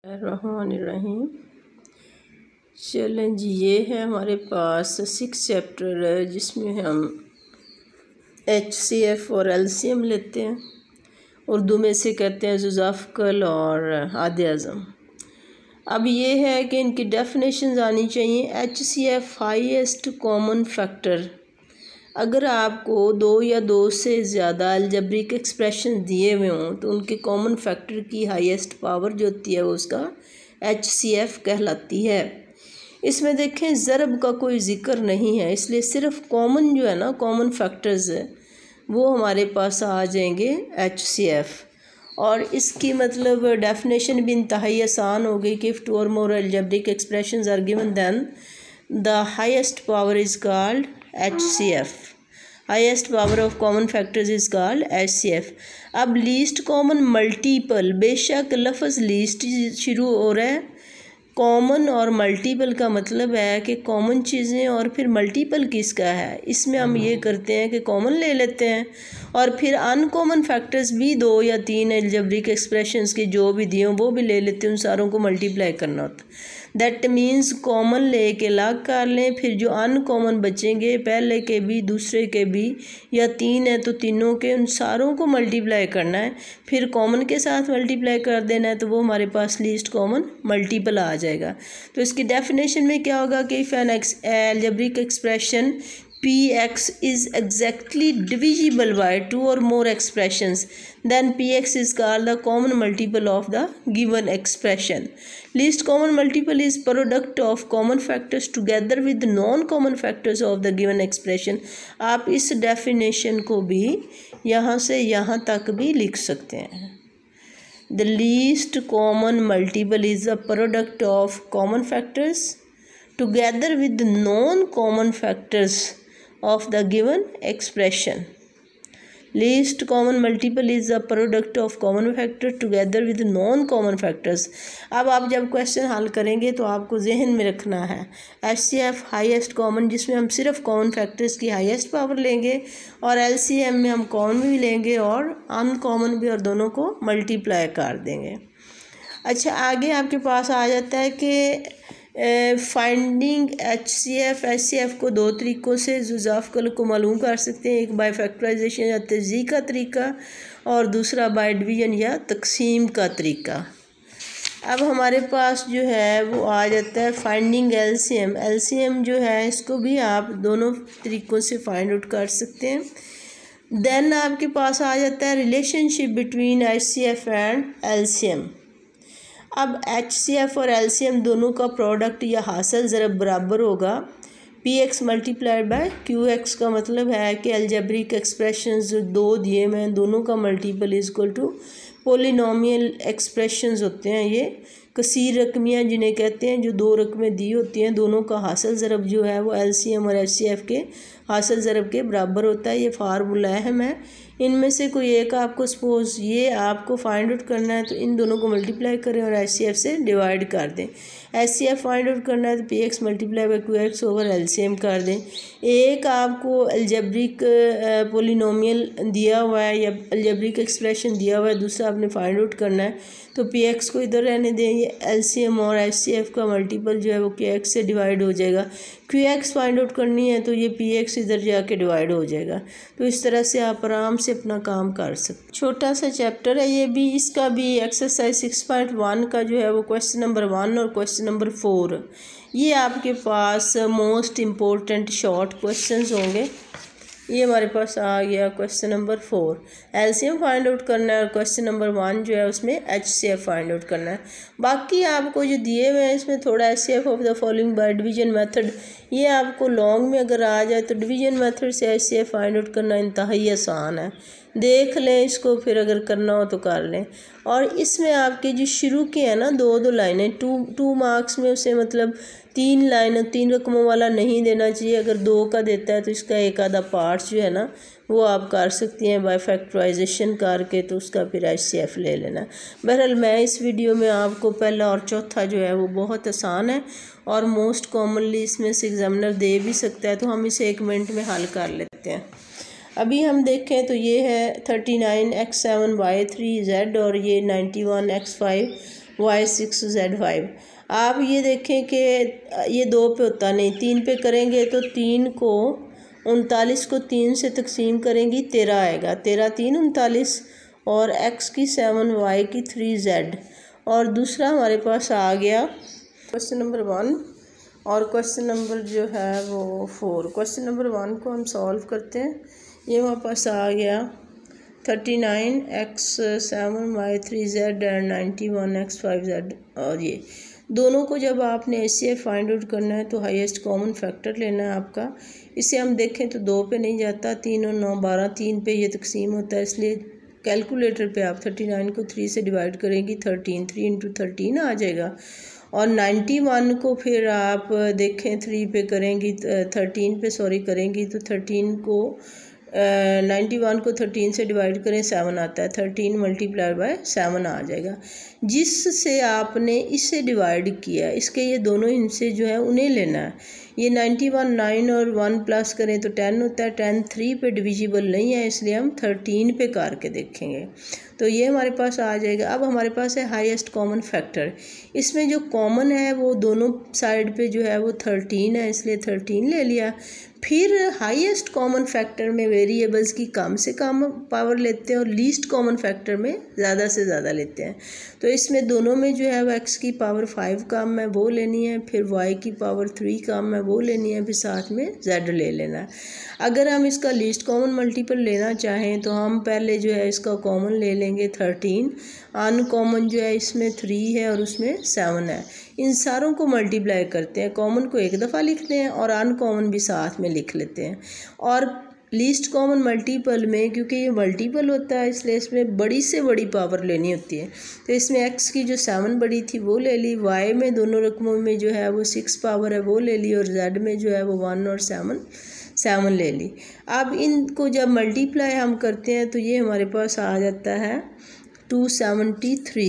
रहमानिर्रहीम। चलें जी, ये है हमारे पास 6 चैप्टर है जिसमें हम HCF और LCM लेते हैं। उर्दू में से कहते हैं जुज़ाफ़कल और आद-ए-आज़म। अब ये है कि इनकी डेफिनेशन आनी चाहिए। HCF हाईएस्ट कॉमन फैक्टर, अगर आपको दो या दो से ज़्यादा अलजेब्रिक एक्सप्रेशन दिए हुए हों तो उनके कॉमन फैक्टर की हाईएस्ट पावर जो होती है वो उसका HCF कहलाती है। इसमें देखें ज़रब का कोई ज़िक्र नहीं है, इसलिए सिर्फ कॉमन जो है ना कॉमन फैक्टर्स है वो हमारे पास आ जाएंगे HCF। और इसकी मतलब डेफिनेशन भी इंतहाई आसान हो गई कि इफ़ टू और more algebraic expressions are given then the highest power is called HCF। Highest power of common factors is called HCF। अब लीस्ट कॉमन मल्टीपल, बेशक लफ्ज़ लीस्ट शुरू हो रहा है, कॉमन और मल्टीपल का मतलब है कि कॉमन चीज़ें और फिर मल्टीपल किसका है। इसमें हम ये करते हैं कि कॉमन ले लेते हैं और फिर अनकॉमन फैक्टर्स भी दो या तीन अलजेब्रिक एक्सप्रेशंस के जो भी दिए वो भी ले लेते हैं, उन सारों को मल्टीप्लाई करना होता है। दैट मीन्स कॉमन ले के लाग कर लें, फिर जो अनकॉमन बचेंगे पहले के भी दूसरे के भी या तीन है तो तीनों के, उन सारों को मल्टीप्लाई करना है, फिर कॉमन के साथ मल्टीप्लाई कर देना है तो वो हमारे पास लीस्ट कॉमन मल्टीपल आ जाएगा। तो इसकी डेफिनेशन में क्या होगा कि if N algebraic expression Px is exactly divisible by two or more expressions, then Px is called the common multiple of the given expression. Least common multiple is product of common factors together with non-common factors of the given expression. आप इस definition को भी यहाँ से यहाँ तक भी लिख सकते हैं। The least common multiple is the product of common factors together with non-common factors of the given expression. Least common multiple is the product of common factor together with non-common factors. अब आप जब question हल करेंगे तो आपको जहन में रखना है HCF हाईएस्ट कॉमन, जिसमें हम सिर्फ कॉमन फैक्टर्स की हाईएस्ट पावर लेंगे, और LCM में हम कॉमन भी लेंगे और अनकॉमन भी, और दोनों को मल्टीप्लाई कर देंगे। अच्छा, आगे आपके पास आ जाता है कि फाइंडिंग HCF को दो तरीक़ों से जुज़ाफ़कल को मालूम कर सकते हैं। एक बाय फैक्टराइजेशन या तज़यीक़ का तरीका, और दूसरा बाय डिवीज़न या तकसीम का तरीका। अब हमारे पास जो है वो आ जाता है फाइंडिंग LCM जो है इसको भी आप दोनों तरीक़ों से फाइंड आउट कर सकते हैं। देन आपके पास आ जाता है relationship between HCF and LCM। अब HCF और LCM दोनों का प्रोडक्ट या हासिल ज़रब बराबर होगा Px मल्टीप्लाइड बाय Qx। का मतलब है कि अलजेब्रिक एक्सप्रेशंस जो दो दिए हुए हैं दोनों का multiple is equal to polynomial expressions होते हैं। ये कसीर रकमियाँ जिन्हें कहते हैं, जो दो रकमें दी होती हैं दोनों का हासिल ज़रब जो है वो LCM और HCF के हासिल ज़रब के बराबर होता है। ये फार्मूला अहम है। इनमें से कोई एक आपको सपोज ये आपको फाइंड आउट करना है तो इन दोनों को मल्टीप्लाई करें और HCF से डिवाइड कर दें। HCF फाइंड आउट करना है तो Px multiply by Qx over LCM कर दें। एक आपको अलजेब्रिक पोलिनोमियल दिया हुआ है या अलजेब्रिक एक्सप्रेशन दिया हुआ है, दूसरा आपने फाइंड आउट करना है तो Px को इधर रहने दें, ये LCM और HCF का मल्टीपल जो है वो Qx से डिवाइड हो जाएगा। Qx फाइंड आउट करनी है तो ये Px इधर जाके डिवाइड हो जाएगा। तो इस तरह से आप आराम से अपना काम कर सकते। छोटा सा चैप्टर है ये भी, इसका भी एक्सरसाइज 6.1 का जो है वो क्वेश्चन नंबर 1 और क्वेश्चन नंबर 4 ये आपके पास मोस्ट इम्पोर्टेंट शॉर्ट क्वेश्चंस होंगे। ये हमारे पास आ गया question number 4, LCM find out करना है, और क्वेश्चन नंबर 1 जो है उसमें HCF फाइंड आउट करना है। बाकी आपको जो दिए हुए हैं इसमें थोड़ा HCF of the following by division method, ये आपको लॉन्ग में अगर आ जाए तो डिवीजन मेथड से HCF फाइंड आउट करना इंतहाई आसान है। देख लें इसको, फिर अगर करना हो तो कर लें। और इसमें आपके जो शुरू के हैं ना दो लाइनें, टू मार्क्स में उसे मतलब 3 लाइन 3 रकमों वाला नहीं देना चाहिए। अगर 2 का देता है तो इसका एक आधा पार्ट जो है ना वो आप कर सकती हैं बाय फैक्टराइजेशन करके, तो उसका फिर HCF ले लेना। बहरहाल मैं इस वीडियो में आपको पहला और चौथा जो है वो बहुत आसान है और मोस्ट कॉमनली इसमें से एग्जामिनर दे भी सकता है, तो हम इसे 1 मिनट में हल कर लेते हैं। अभी हम देखें तो ये है 39x7y3z और ये 91x5 y6 z5। आप ये देखें कि ये 2 पे होता नहीं, 3 पे करेंगे तो 3 को 39 को 3 से तकसीम करेंगी 13 आएगा, 13 3 39 और x की 7 y की 3 z। और दूसरा हमारे पास आ गया क्वेश्चन नंबर 1 और क्वेश्चन नंबर जो है वो 4। क्वेश्चन नंबर 1 को हम सॉल्व करते हैं। ये हमारे पास आ गया 39 x 7 y 3 z and 91 x 5 z। और ये दोनों को जब आपने HCF फाइंड आउट करना है तो हाईएस्ट कॉमन फैक्टर लेना है आपका। इसे हम देखें तो 2 पे नहीं जाता, 3 और 9 12, 3 पे ये तकसीम होता है, इसलिए कैलकुलेटर पे आप 39 को 3 से डिवाइड करेंगी 13, 3 इंटू 13 आ जाएगा। और 91 को फिर आप देखें 3 पे करेंगी 13 पे सॉरी करेंगी तो 13 को 91 को 13 से डिवाइड करें 7 आता है, 13 मल्टीप्लाइड बाय 7 आ जाएगा। जिससे आपने इसे डिवाइड किया इसके ये दोनों हिस्से जो है उन्हें लेना है। ये 91 9 और 1 प्लस करें तो 10 होता है, 10 3 पे डिविजिबल नहीं है इसलिए हम 13 पे करके देखेंगे तो ये हमारे पास आ जाएगा। अब हमारे पास है हाईएस्ट कॉमन फैक्टर। इसमें जो कॉमन है वो दोनों साइड पे जो है वो 13 है इसलिए 13 ले लिया। फिर हाईएस्ट कॉमन फैक्टर में वेरिएबल्स की कम से कम पावर लेते हैं और लीस्ट कॉमन फैक्टर में ज़्यादा से ज़्यादा लेते हैं। तो इसमें दोनों में जो है वो x की पावर 5 कम है वो लेनी है, फिर y की पावर 3 कम है वो लेनी है, फिर साथ में z ले लेना है। अगर हम इसका लीस्ट कॉमन मल्टीपल लेना चाहें तो हम पहले जो है इसका कॉमन ले लेंगे 13, अनकॉमन जो है इसमें 3 है और उसमें 7 है। इन सारों को मल्टीप्लाई करते हैं, कॉमन को एक दफ़ा लिखते हैं और अनकॉमन भी साथ में लिख लेते हैं। और लीस्ट कॉमन मल्टीपल में क्योंकि ये मल्टीपल होता है इसलिए इसमें बड़ी से बड़ी पावर लेनी होती है, तो इसमें x की जो 7 बड़ी थी वो ले ली, y में दोनों रकमों में जो है वो 6 पावर है वो ले ली और z में जो है वो 1 और 7 ले ली। अब इनको जब मल्टीप्लाई हम करते हैं तो ये हमारे पास आ जाता है 273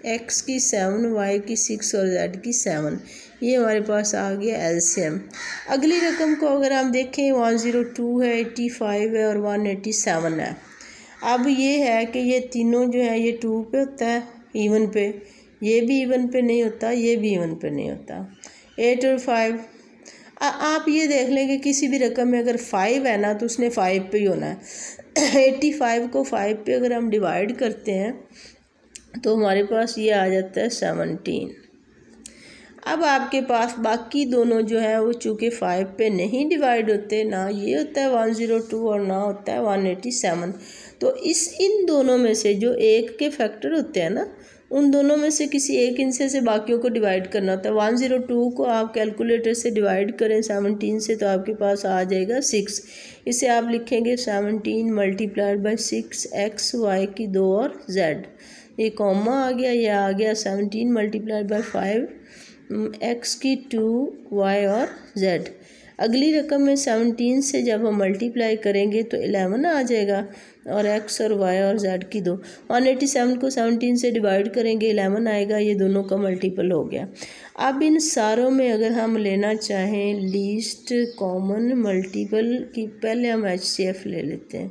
x की 7 y की 6 और z की 7। ये हमारे पास आ गया एलसीएम। अगली रकम को अगर हम देखें 102 है, 85 है और 187 है। अब ये है कि ये तीनों जो है ये 2 पे होता है इवन पे, ये भी इवन पे नहीं होता, ये भी इवन पे नहीं होता। 8 और 5 आप ये देख लें कि किसी भी रकम में अगर 5 है ना तो उसने 5 पे ही होना है। 85 को 5 पे अगर हम डिवाइड करते हैं तो हमारे पास ये आ जाता है 17। अब आपके पास बाकी दोनों जो है वो चूँकि 5 पे नहीं डिवाइड होते, ना ये होता है 102 और ना होता है 187, तो इन दोनों में से जो एक के फैक्टर होते हैं ना उन दोनों में से किसी एक हिस्से से बाकियों को डिवाइड करना होता है। 102 को आप कैलकुलेटर से डिवाइड करें 17 से तो आपके पास आ जाएगा 6। इसे आप लिखेंगे 17 मल्टीप्लाइड बाई 6 x y की 2 और z। ये कॉमा आ गया, ये आ गया 17 मल्टीप्लाइड बाई 5 x की 2 y और z। अगली रकम में 17 से जब हम मल्टीप्लाई करेंगे तो 11 आ जाएगा और x और y और z की 2। 187 को 17 से डिवाइड करेंगे 11 आएगा, ये दोनों का मल्टीपल हो गया। अब इन सारों में अगर हम लेना चाहें लीस्ट कॉमन मल्टीपल की, पहले हम HCF ले लेते हैं।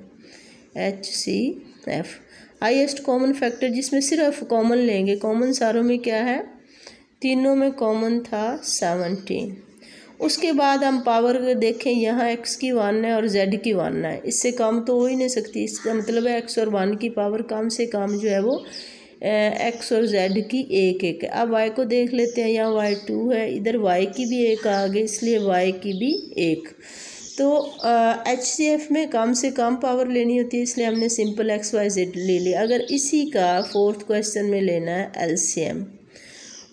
HCF हाईएस्ट कॉमन फैक्टर जिसमें सिर्फ कॉमन लेंगे। कॉमन सारों में क्या है, तीनों में कॉमन था 17। उसके बाद हम पावर देखें, यहाँ x की 1 है और z की 1 है, इससे कम तो हो ही नहीं सकती। इसका मतलब है x और 1 की पावर कम से कम जो है वो x और z की 1 1 है। अब y को देख लेते हैं, यहाँ y 2 है, इधर y की भी 1 आ गई इसलिए y की भी 1। तो HCF में कम से कम पावर लेनी होती है इसलिए हमने सिंपल x y z ले लिया। अगर इसी का 4th क्वेश्चन में लेना है LCM,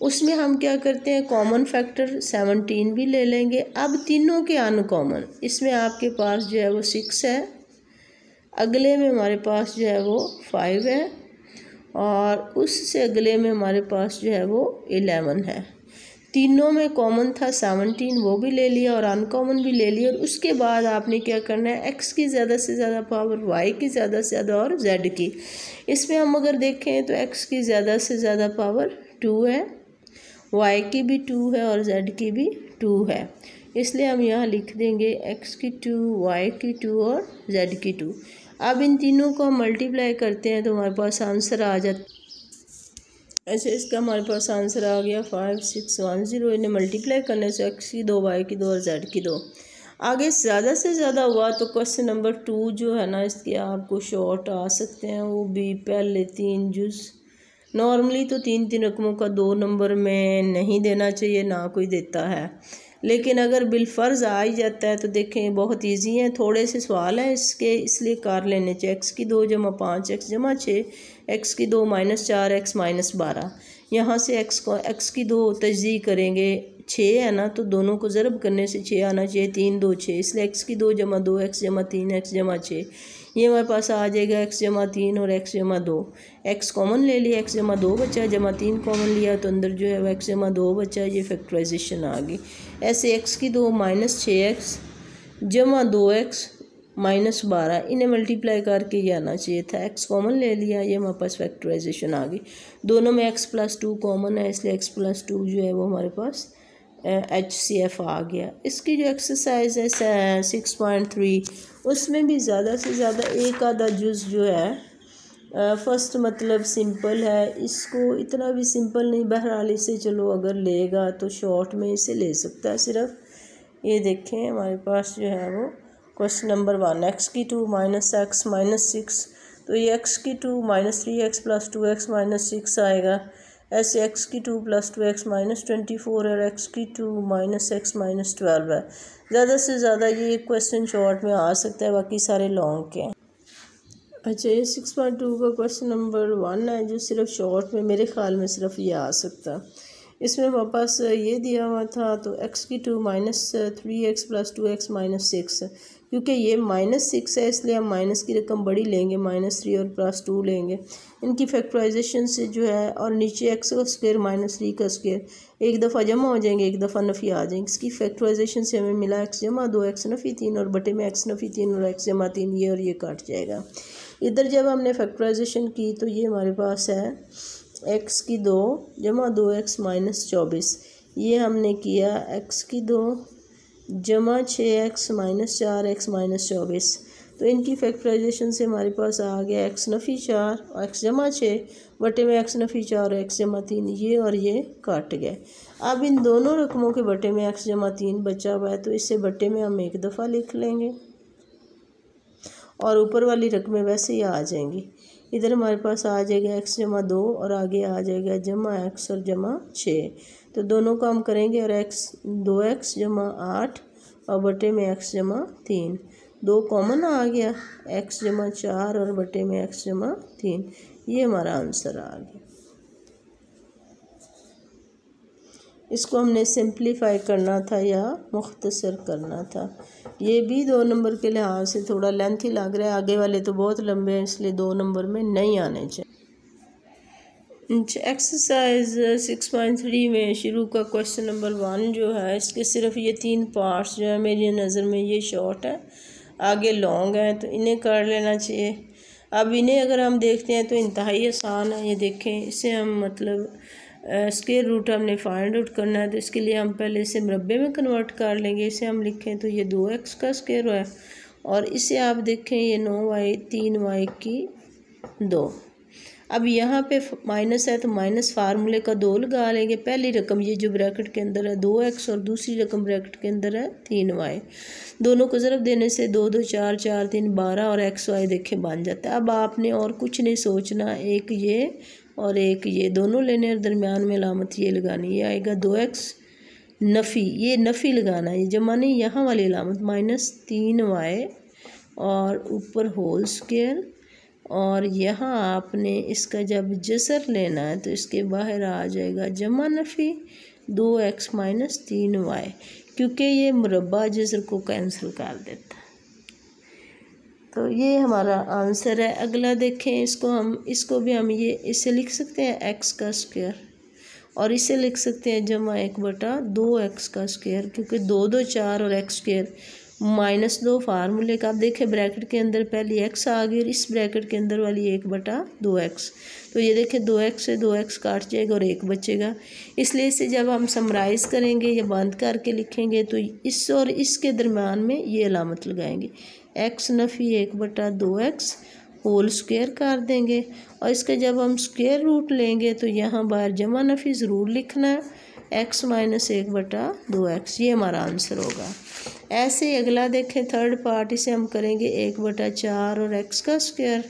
उसमें हम क्या करते हैं, कॉमन फैक्टर 17 भी ले लेंगे। अब तीनों के अनकॉमन, इसमें आपके पास जो है वो 6 है, अगले में हमारे पास जो है वो 5 है और उससे अगले में हमारे पास जो है वो 11 है। तीनों में कॉमन था 17, वो भी ले लिया और अनकॉमन भी ले लिया। और उसके बाद आपने क्या करना है, x की ज़्यादा से ज़्यादा पावर, y की ज़्यादा से ज़्यादा और z की। इसमें हम अगर देखें तो x की ज़्यादा से ज़्यादा पावर 2 है, y की भी 2 है और z की भी 2 है। इसलिए हम यहाँ लिख देंगे x की 2, y की 2 और z की 2। अब इन तीनों को हम मल्टीप्लाई करते हैं तो हमारे पास आंसर आ जाता। ऐसे इसका हमारे पास आंसर आ गया 5610। इन्हें मल्टीप्लाई करने से x की 2, y की 2 और z की 2। आगे ज़्यादा से ज़्यादा हुआ तो क्वेश्चन नंबर 2 जो है ना, इसके आपको शॉर्ट आ सकते हैं, वो भी पहले 3 जुज़। नॉर्मली तो 3 रकमों का 2 नंबर में नहीं देना चाहिए, ना कोई देता है, लेकिन अगर बिलफर्ज आ ही जाता है तो देखें बहुत इजी है। थोड़े से सवाल हैं इसके, इसलिए कर लेने चाहिए। x की 2 जमा 5 x जमा 6, x की 2 माइनस 4 x माइनस 12। यहाँ से x की 2 तजदीद करेंगे, 6 है ना, तो दोनों को ज़रब करने से 6 आना चाहिए, 3 2 6, इसलिए x की 2 जमा 2 x जमा 3 x जमा 6। ये हमारे पास आ जाएगा x जमा 3 और x जमा 2। x कॉमन ले लिया, x जमा 2 बचा, जमा 3 कॉमन लिया तो अंदर जो है वह x जमा 2 बचा। ये फैक्टराइजेशन आ गई। ऐसे x की 2 माइनस 6x जमा 2x माइनस 12, इन्हें मल्टीप्लाई करके ये आना चाहिए था। x कॉमन ले लिया, ये हमारे पास फैक्टराइजेशन आ गई। दोनों में x प्लस 2 कॉमन है, इसलिए x प्लस 2 जो है वो हमारे पास HCF आ गया। इसकी जो एक्सरसाइज है 6.3, उसमें भी ज़्यादा से ज़्यादा एक आधा जुज़ जो है फर्स्ट मतलब सिंपल है, इसको इतना भी सिंपल नहीं, बहरहाल इसे चलो अगर लेगा तो शॉर्ट में इसे ले सकता है सिर्फ। ये देखें हमारे पास जो है वो क्वेश्चन नंबर 1, x की 2 माइनस x माइनस 6, तो ये x की 2 minus 3x plus 2x minus 6 आएगा। ऐसे x की 2 प्लस 2x माइनस 24 है, x की 2 माइनस x माइनस 12 है। ज़्यादा से ज़्यादा ये क्वेश्चन शॉर्ट में आ सकता है, बाकी सारे लॉन्ग के हैं। अच्छा, ये 6.2 का क्वेश्चन नंबर 1 है जो सिर्फ शॉर्ट में मेरे ख्याल में सिर्फ ये आ सकता है। इसमें हमारे पास ये दिया हुआ था, तो x की 2 minus 3x plus 2x minus 6, क्योंकि ये माइनस 6 है इसलिए हम माइनस की रकम बड़ी लेंगे, माइनस 3 और प्लस 2 लेंगे। इनकी फैक्टराइजेशन से जो है, और नीचे x का स्क्वायर माइनस 3 का स्क्वायर एक दफ़ा जमा हो जाएंगे, एक दफ़ा नफ़ी आ जाएंगे। इसकी फैक्टराइजेशन से हमें मिला x जमा 2 x नफ़ी 3 और बटे में x नफ़ी 3 और x जमा 3, ये और ये काट जाएगा। इधर जब हमने फैक्टराइजेशन की तो ये हमारे पास है x की 2 जमा 2x माइनस 24, ये हमने किया x की 2 जमा 6x माइनस 4x माइनस 24, तो इनकी फैक्टराइजेशन से हमारे पास आ गया x नफ़ी 4 और x जमा 6 बटे में x नफ़ी 4 और x जमा 3, ये और ये काट गए। अब इन दोनों रकमों के बटे में x जमा 3 बचा हुआ है, तो इसे बटे में हम एक दफ़ा लिख लेंगे और ऊपर वाली रकमें वैसे ही आ जाएंगी। इधर हमारे पास आ जाएगा x जमा 2 और आगे आ जाएगा जमा x और जमा 6, तो दोनों को हम करेंगे और x 2x जमा 8 और बटे में x जमा 3, 2 कॉमन आ गया, x जमा 4 और बटे में x जमा 3, ये हमारा आंसर आ गया। इसको हमने सिंप्लीफाई करना था या मुख्तसर करना था। ये भी 2 नंबर के लिहाज से थोड़ा लेंथी लग रहा है, आगे वाले तो बहुत लंबे हैं इसलिए 2 नंबर में नहीं आने चाहिए। एक्सरसाइज 6.3 में शुरू का क्वेश्चन नंबर 1 जो है, इसके सिर्फ ये 3 पार्ट्स जो है मेरी नज़र में ये शॉर्ट है, आगे लॉन्ग है, तो इन्हें कर लेना चाहिए। अब इन्हें अगर हम देखते हैं तो इंतहाई आसान है। ये देखें, इसे हम मतलब स्क्वायर रूट हमने फाइंड आउट करना है, तो इसके लिए हम पहले इसे मुरब्बे में कन्वर्ट कर लेंगे। इसे हम लिखें तो ये 2x का स्क्वायर है और इसे आप देखें ये 9y 3y की 2। अब यहाँ पे माइनस है तो माइनस फार्मूले का 2 लगा लेंगे। पहली रकम ये जो ब्रैकेट के अंदर है 2x और दूसरी रकम ब्रैकेट के अंदर है 3y, दोनों को ज़रब देने से 2 2 4 4 3 12 और xy देखें बन जाता है। अब आपने और कुछ नहीं सोचना, एक ये और एक ये दोनों लेने और दरमियान में अलामत ये लगानी, ये आएगा 2x नफ़ी, ये नफ़ी लगाना है, जमा नहीं, यहाँ वाली अलामत माइनस 3y और ऊपर होल स्क्वायर, और यहाँ आपने इसका जब जसर लेना है तो इसके बाहर आ जाएगा जमा नफ़ी 2x माइनस 3y, क्योंकि ये मुरब्बा जसर को कैंसिल कर देता है। तो ये हमारा आंसर है। अगला देखें, इसको भी हम ये इसे लिख सकते हैं x का स्क्वायर और इसे लिख सकते हैं जमा 1/2x का स्क्वायर, क्योंकि 2 2 4 और x स्क्वायर -2 फार्मूले का। आप देखें ब्रैकेट के अंदर पहली x आ गई और इस ब्रैकेट के अंदर वाली 1/2x। तो ये देखें 2x से 2x काट जाएगा और 1 बचेगा। इसलिए इसे जब हम समराइज़ करेंगे या बंद करके लिखेंगे तो इस और इसके दरम्यान में ये अलामत लगाएंगे, x नफ़ी 1/2x होल स्क्वायर कर देंगे। और इसका जब हम स्क्वायर रूट लेंगे तो यहाँ बाहर जमा नफ़ी ज़रूर लिखना है, x - 1/2x, ये हमारा आंसर होगा। ऐसे अगला देखें थर्ड पार्ट, इसे हम करेंगे 1/4 और x का स्क्वायर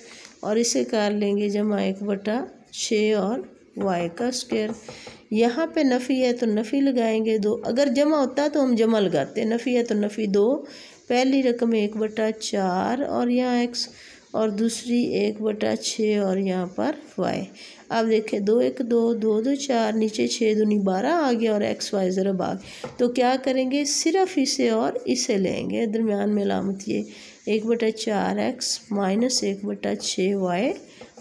और इसे कर लेंगे जमा 1/6 और y का स्क्वायर। यहाँ पे नफ़ी है तो नफ़ी लगाएंगे 2, अगर जमा होता तो हम जमा लगाते, नफ़ी है तो नफ़ी 2। पहली रकम 1/4 और यहाँ x और दूसरी 1/6 और यहाँ पर y। अब देखें 2 1 2 2 2 4, नीचे 6 दूनी 12 आ गया और x y ज़रा भाग। तो क्या करेंगे, सिर्फ इसे और इसे लेंगे, दरमियान में अलामत ये 1/4x माइनस 1/6y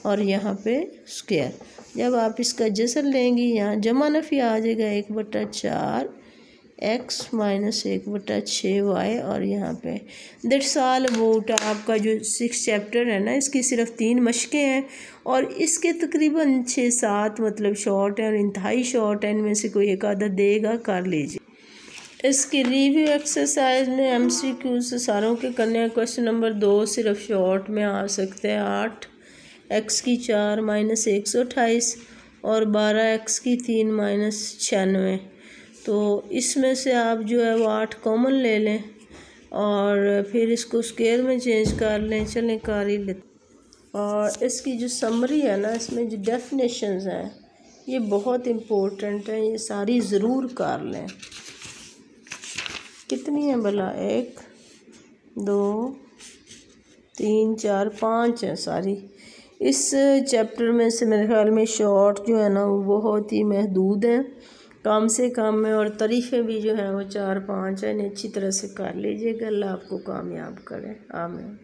और यहाँ पे स्क्वायर। जब आप इसका जसर लेंगे यहाँ जमा नफ़ी आ जाएगा 1/4x माइनस 1/6y और यहाँ पे दैट्स ऑल अबाउट। आपका जो 6 चैप्टर है ना, इसकी सिर्फ 3 मशकें हैं और इसके तकरीबन 6-7 मतलब शॉर्ट हैं और इंतहाई शॉर्ट हैं, इनमें से कोई एक आधा देगा, कर लीजिए। इसकी रिव्यू एक्सरसाइज में MCQ से सारों के करने हैं। क्वेश्चन नंबर 2 सिर्फ शॉर्ट में आ सकते हैं, 8x की 4 माइनस 128 और 12x की 3 माइनस 96। तो इसमें से आप जो है वो 8 कॉमन ले लें और फिर इसको स्क्वायर में चेंज कर लें। चलें कर ही लेते। और इसकी जो समरी है ना, इसमें जो डेफिनेशंस हैं ये बहुत इम्पोर्टेंट है, ये सारी ज़रूर कर लें। कितनी है भला, 1 2 3 4 5 है सारी। इस चैप्टर में से मेरे ख्याल में शॉर्ट जो है ना वो बहुत ही महदूद हैं, कम से कम है, और तरीफ़े भी जो है वो 4-5 हैं। इन्हें अच्छी तरह से कर लीजिएगा। अल्लाह आपको कामयाब करे, आमीन।